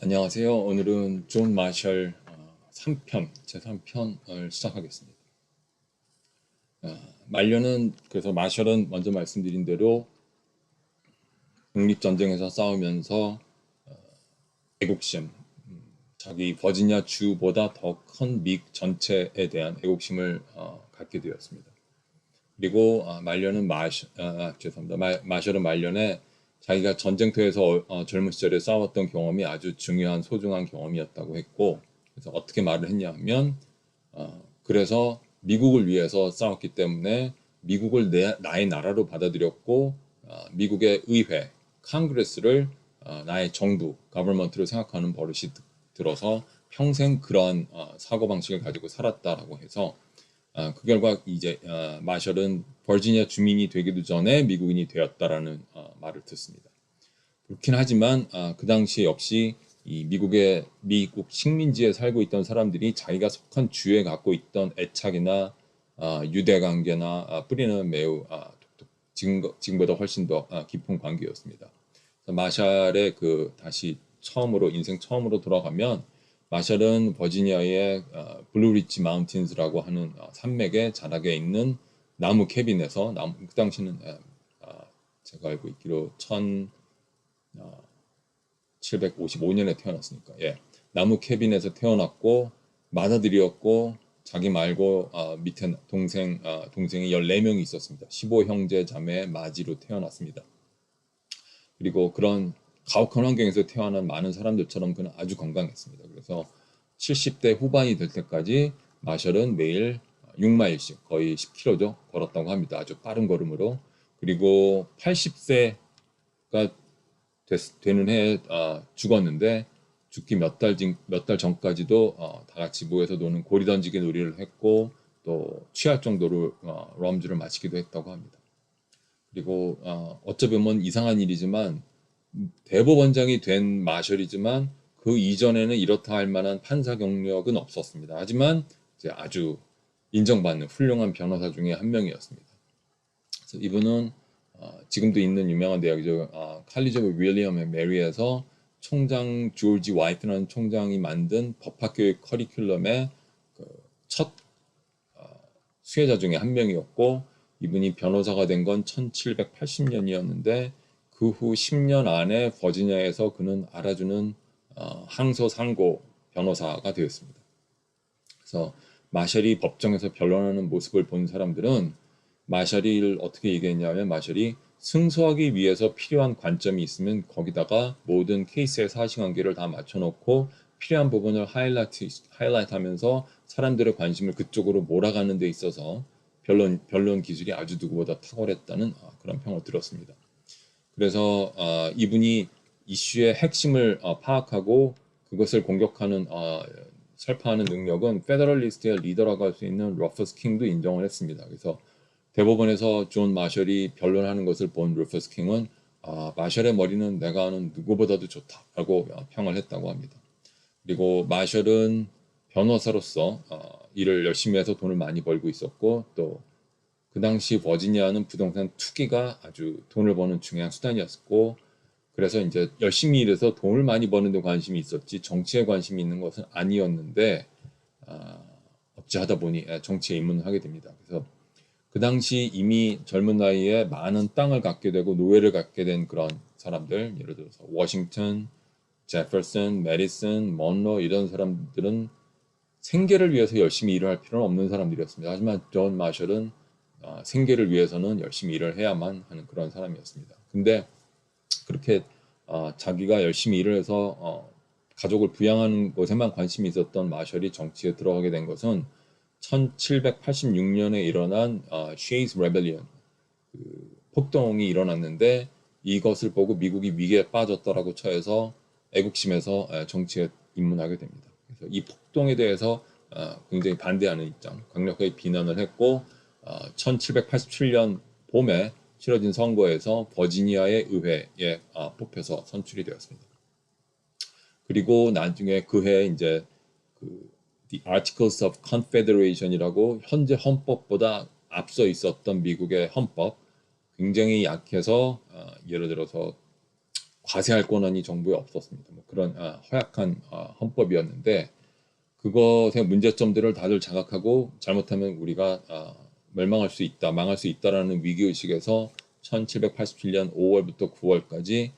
안녕하세요. 오늘은 존 마셜 3편, 제3편을 시작하겠습니다. 말년은, 그래서 마셜은 먼저 말씀드린 대로 독립전쟁에서 싸우면서 애국심, 자기 버지니아 주보다 더 큰 미국 전체에 대한 애국심을 갖게 되었습니다. 그리고 말년은 죄송합니다. 마셜은 말년에 자기가 전쟁터에서 젊은 시절에 싸웠던 경험이 아주 중요한 소중한 경험이었다고 했고, 그래서 어떻게 말을 했냐면 그래서 미국을 위해서 싸웠기 때문에 미국을 나의 나라로 받아들였고, 미국의 의회, 컨그레스를 나의 정부, 가버먼트로 생각하는 버릇이 들어서 평생 그런 사고방식을 가지고 살았다라고 해서 그 결과 이제 마셜은 버지니아 주민이 되기도 전에 미국인이 되었다라는 말을 듣습니다. 그렇긴 하지만 그 당시에 역시 이 미국 식민지에 살고 있던 사람들이 자기가 속한 주에 갖고 있던 애착이나 유대 관계나 뿌리는 매우 지금보다 훨씬 더 깊은 관계였습니다. 마샬의 다시 처음으로 인생 처음으로 돌아가면 마샬은 버지니아의 블루리치 마운틴스라고 하는 산맥의 자락에 있는 나무 캐빈에서 그 당시는 제가 알고 있기로 1755년에 태어났으니까 나무 캐빈에서 태어났고 맏아들이었고 자기 말고 밑에 동생이 14명이 있었습니다. 15형제 자매 마지로 태어났습니다. 그리고 그런 가혹한 환경에서 태어난 많은 사람들처럼 그는 아주 건강했습니다. 그래서 70대 후반이 될 때까지 마셜은 매일 6마일씩 거의 10km죠. 걸었다고 합니다. 아주 빠른 걸음으로. 그리고 80세가 되는 해에 죽었는데 죽기 몇 달 전까지도 다 같이 모여서 노는 고리 던지기 놀이를 했고 또 취할 정도로 럼주를 마시기도 했다고 합니다. 그리고 어쩌면 이상한 일이지만 대법원장이 된 마셜이지만 그 이전에는 이렇다 할 만한 판사 경력은 없었습니다. 하지만 이제 아주 인정받는 훌륭한 변호사 중에 한 명이었습니다. 그래서 이분은 지금도 있는 유명한 대학이죠. 칼리지 오브 윌리엄 앤 메리에서 총장 조지 와이트라는 총장이 만든 법학교육 커리큘럼의 그첫 수혜자 중에 한 명이었고 이분이 변호사가 된 건 1780년이었는데 그 후 10년 안에 버지니아에서 그는 알아주는 항소 상고 변호사가 되었습니다. 그래서 마셜이 법정에서 변론하는 모습을 본 사람들은 마셜이 어떻게 얘기했냐면 마셜이 승소하기 위해서 필요한 관점이 있으면 거기다가 모든 케이스의 사실관계를 다 맞춰놓고 필요한 부분을 하이라이트하면서 사람들의 관심을 그쪽으로 몰아가는 데 있어서 변론 기술이 아주 누구보다 탁월했다는 그런 평을 들었습니다. 그래서 이분이 이슈의 핵심을 파악하고 그것을 공격하는 설파하는 능력은 페더럴리스트의 리더라고 할 수 있는 러퍼스 킹도 인정을 했습니다. 그래서 대법원에서 존 마셜이 변론하는 것을 본 루퍼스 킹은 마셜의 머리는 내가 아는 누구보다도 좋다라고 평을 했다고 합니다. 그리고 마셜은 변호사로서 일을 열심히 해서 돈을 많이 벌고 있었고 또 그 당시 버지니아는 부동산 투기가 아주 돈을 버는 중요한 수단이었고 그래서 이제 열심히 일해서 돈을 많이 버는 데 관심이 있었지 정치에 관심이 있는 것은 아니었는데 어찌하다 보니 정치에 입문을 하게 됩니다. 그래서 그 당시 이미 젊은 나이에 많은 땅을 갖게 되고 노예를 갖게 된 그런 사람들 예를 들어서 워싱턴, 제퍼슨, 메디슨, 먼로 이런 사람들은 생계를 위해서 열심히 일을 할 필요는 없는 사람들이었습니다. 하지만 존 마셜은 생계를 위해서는 열심히 일을 해야만 하는 그런 사람이었습니다. 근데 그렇게 자기가 열심히 일을 해서 가족을 부양하는 것에만 관심이 있었던 마셜이 정치에 들어가게 된 것은 1786년에 일어난 쉐이스 레벨리언 폭동이 일어났는데 이것을 보고 미국이 위기에 빠졌다라고 처해서 애국심에서 정치에 입문하게 됩니다. 그래서 이 폭동에 대해서 굉장히 반대하는 입장, 강력하게 비난을 했고 1787년 봄에 치러진 선거에서 버지니아의 의회에 뽑혀서 선출이 되었습니다. 그리고 나중에 그 해에 이제 The Articles of Confederation이라고 현재 헌법보다 앞서 있었던 미국의 헌법 굉장히 약해서 예를 들어서 과세할 권한이 정부에 없었습니다. 뭐 그런 허약한 헌법이었는데 그것의 문제점들을 다들 자각하고 잘못하면 우리가 멸망할 수 있다, 망할 수 있다라는 위기의식에서 1787년 5월부터 9월까지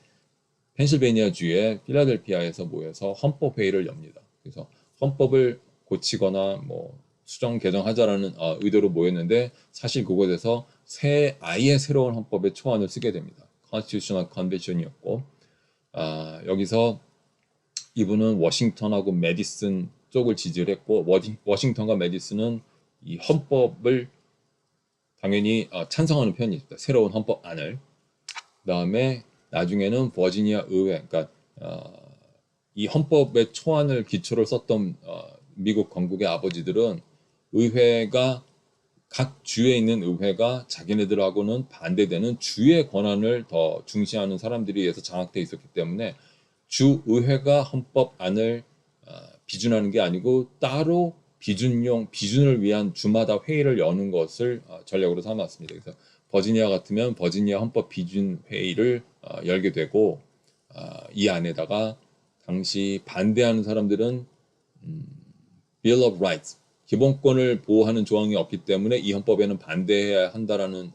펜실베이니아 주의 필라델피아에서 모여서 헌법회의를 엽니다. 그래서 헌법을 고치거나 뭐 수정 개정하자라는 의도로 모였는데 사실 그곳에서 아예 새로운 헌법의 초안을 쓰게 됩니다. Constitutional Convention이었고 여기서 이분은 워싱턴하고 메디슨 쪽을 지지를 했고 워싱턴과 메디슨은 이 헌법을 당연히 찬성하는 편입니다. 새로운 헌법안을. 그다음에 나중에는 버지니아 의회, 그러니까 이 헌법의 초안을 기초로 썼던 미국 건국의 아버지들은 의회가 각 주에 있는 의회가 자기네들하고는 반대되는 주의 권한을 더 중시하는 사람들에 의해서 장악돼 있었기 때문에 주 의회가 헌법안을 비준하는 게 아니고 따로 비준을 위한 주마다 회의를 여는 것을 전략으로 삼았습니다. 그래서 버지니아 같으면 버지니아 헌법 비준 회의를 열게 되고 이 안에다가 당시 반대하는 사람들은 Bill of Rights, 기본권을 보호하는 조항이 없기 때문에 이 헌법에는 반대해야 한다라는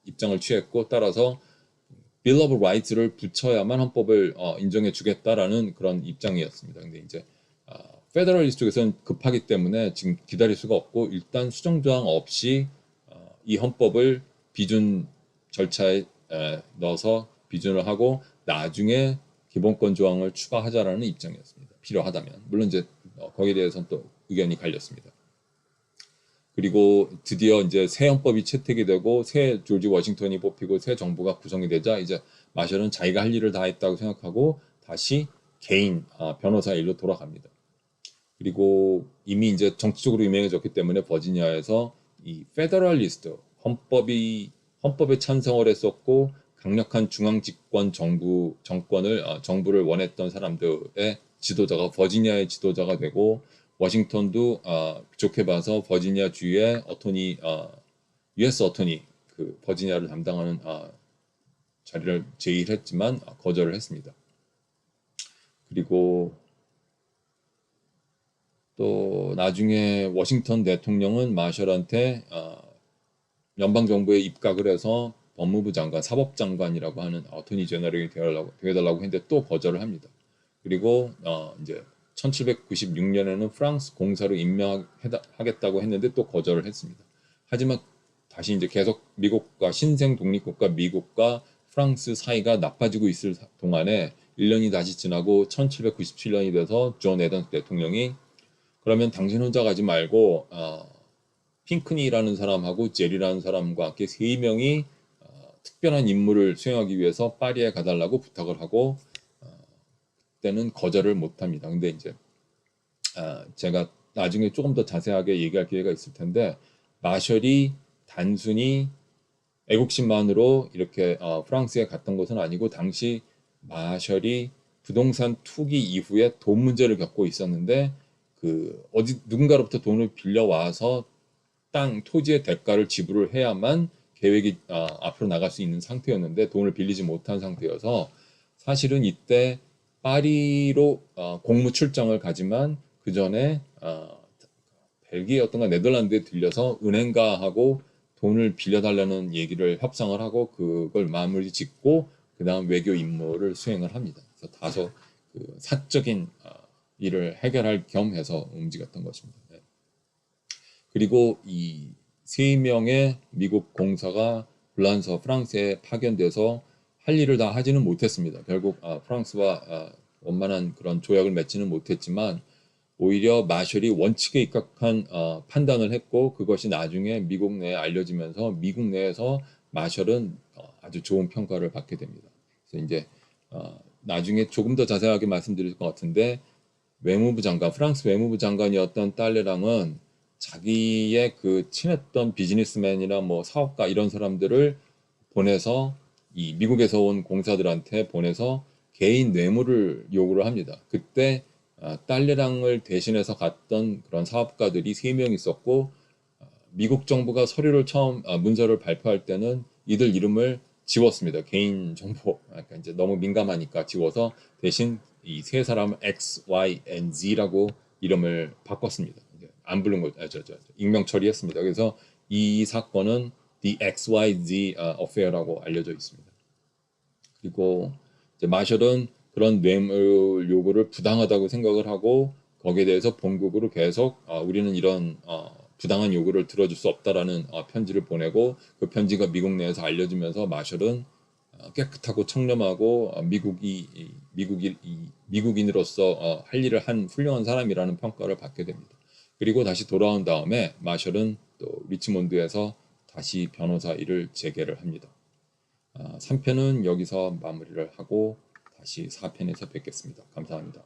입장을 취했고 따라서 Bill of Rights를 붙여야만 헌법을 인정해 주겠다라는 그런 입장이었습니다. 근데 이제 페더럴리스트 쪽에서는 급하기 때문에 지금 기다릴 수가 없고 일단 수정조항 없이 이 헌법을 비준 절차에 넣어서 비준을 하고 나중에 기본권 조항을 추가하자라는 입장이었습니다. 필요하다면. 물론 이제 거기에 대해서는 또 의견이 갈렸습니다. 그리고 드디어 이제 새 헌법이 채택이 되고 새 조지 워싱턴이 뽑히고 새 정부가 구성이 되자 이제 마셜은 자기가 할 일을 다 했다고 생각하고 다시 개인 변호사 일로 돌아갑니다. 그리고 이미 이제 정치적으로 유명해졌기 때문에 버지니아에서 이 페더럴리스트 헌법에 찬성을 했었고 강력한 중앙 집권 정부를 원했던 사람들의 지도자가 버지니아의 지도자가 되고 워싱턴도 좋게 봐서 버지니아 주의 US 어토니 그 버지니아를 담당하는 자리를 제의를 했지만 거절을 했습니다. 그리고 또 나중에 워싱턴 대통령은 마셜한테 연방정부에 입각을 해서 법무부 장관, 사법장관이라고 하는 어토니 제너럴이 되어달라고 했는데 또 거절을 합니다. 그리고 이제 1796년에는 프랑스 공사로 임명하겠다고 했는데 또 거절을 했습니다. 하지만 다시 이제 계속 미국과 신생 독립국가 미국과 프랑스 사이가 나빠지고 있을 동안에 1년이 다시 지나고 1797년이 돼서 존 애던스 대통령이 그러면 당신 혼자 가지 말고 핑크니라는 사람하고 제리라는 사람과 함께 3명이 특별한 임무를 수행하기 위해서 파리에 가달라고 부탁을 하고 그때는 거절을 못합니다. 근데 이제 제가 나중에 조금 더 자세하게 얘기할 기회가 있을 텐데 마셜이 단순히 애국심만으로 이렇게 프랑스에 갔던 것은 아니고 당시 마셜이 부동산 투기 이후에 돈 문제를 겪고 있었는데 누군가로부터 돈을 빌려와서 토지의 대가를 지불을 해야만 계획이 앞으로 나갈 수 있는 상태였는데 돈을 빌리지 못한 상태여서 사실은 이때 파리로 공무 출장을 가지만 그 전에 벨기에였던가 네덜란드에 들려서 은행가하고 돈을 빌려달라는 얘기를 협상을 하고 그걸 마무리 짓고 그 다음 외교 임무를 수행을 합니다. 그래서 다소 사적인 일을 해결할 겸 해서 움직였던 것입니다. 네. 그리고 이 3명의 미국 공사가 프랑스에 파견돼서 할 일을 다 하지는 못했습니다. 결국 프랑스와 원만한 그런 조약을 맺지는 못했지만 오히려 마셜이 원칙에 입각한 판단을 했고 그것이 나중에 미국 내에 알려지면서 미국 내에서 마셜은 아주 좋은 평가를 받게 됩니다. 그래서 이제 나중에 조금 더 자세하게 말씀드릴 것 같은데 프랑스 외무부 장관이었던 딸레랑은 자기의 그 친했던 비즈니스맨이나 뭐 사업가 이런 사람들을 보내서 이 미국에서 온 공사들한테 보내서 개인 뇌물을 요구를 합니다. 그때 딸레랑을 대신해서 갔던 그런 사업가들이 3명 있었고 미국 정부가 서류를 처음 문서를 발표할 때는 이들 이름을 지웠습니다. 개인 정보, 그러니까 이제 너무 민감하니까 지워서 대신 이 세 사람을 X, Y, and Z라고 이름을 바꿨습니다. 이제 안 부른 거, 익명 처리했습니다. 그래서 이 사건은 The XYZ Affair라고 알려져 있습니다. 그리고 이제 마셜은 그런 뇌물 요구를 부당하다고 생각을 하고 거기에 대해서 본국으로 계속 우리는 이런 부당한 요구를 들어줄 수 없다라는 편지를 보내고 그 편지가 미국 내에서 알려지면서 마셜은 깨끗하고 청렴하고 미국인으로서 할 일을 한 훌륭한 사람이라는 평가를 받게 됩니다. 그리고 다시 돌아온 다음에 마셜은 또 리치몬드에서 다시 변호사 일을 재개를 합니다. 3편은 여기서 마무리를 하고 다시 4편에서 뵙겠습니다. 감사합니다.